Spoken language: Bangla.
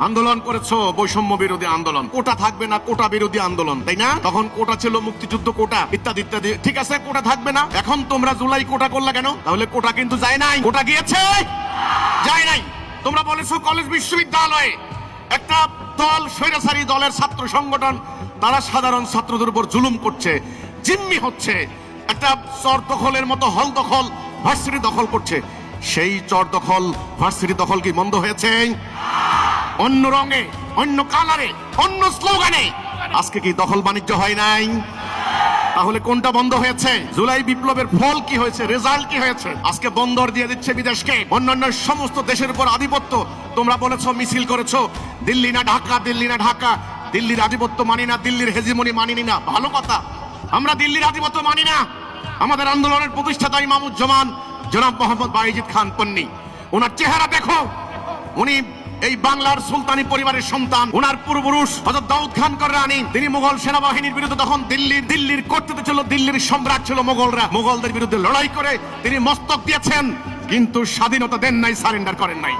আন্দোলন করেছো বৈষম্য বিরোধী আন্দোলন, কোটা থাকবে না, কোটা বিরোধী আন্দোলন, তাই না? তখন কোটা ছিল মুক্তিযুদ্ধ কোটা ইত্যাদি ইত্যাদি, ঠিক আছে, কোটা থাকবে না। এখন তোমরা জুলাই কোটা করলা কেন? তাহলে কোটা কিন্তু যায় নাই। কোটা গিয়েছে? যায় নাই। তোমরা বলেছো কলেজ বিশ্ববিদ্যালয়ে একটা দল, স্বৈরাচারী দলের ছাত্র সংগঠন, তারা সাধারণ ছাত্রদের উপর জুলুম করছে, জিম্মি হচ্ছে, একটা চর দখলের মতো হল দখল, ভার্সিটি দখল করছে। সেই চর দখল, ভার্সিটি দখল কি বন্ধ হয়েছে? অন্য রঙে, অন্য কালারে, অন্য স্লোগানে আজকে কি দখল বাণিজ্য হয় নাই? তাহলে কোনটা বন্ধ হয়েছে? জুলাই বিপ্লবের ফল কি হয়েছে? রেজাল্ট কি হয়েছে? আজকে বন্দর দিয়ে দিচ্ছে বিদেশকে, অন্যান্য সমস্ত দেশের উপর আধিপত্য। তোমরা বলেছো, মিছিল করেছো, দিল্লি না ঢাকা, দিল্লি না ঢাকা, দিল্লির আধিপত্য মানি না, দিল্লির হেজিমনি মানি না। ভালো কথা, আমরা দিল্লির আধিপত্য মানি না। আমাদের আন্দোলনের প্রতিষ্ঠাতা ইমামুজ্জামান জনাব মোহাম্মদ বাইজিদ খান পন্নী, ওনার চেহারা দেখো, উনি এই বাংলার সুলতানি পরিবারের সন্তান। ওনার পূর্বপুরুষ হযরত দাউদ খান কররানী, তিনি মুঘল সেনাবাহিনীর বিরুদ্ধে তখন দিল্লির কর্তৃত্ব ছিল, দিল্লির সম্রাট ছিল মোগলরা, মোগলদের বিরুদ্ধে লড়াই করে তিনি মস্তক দিয়েছেন, কিন্তু স্বাধীনতা দেন নাই, সারেন্ডার করেন নাই।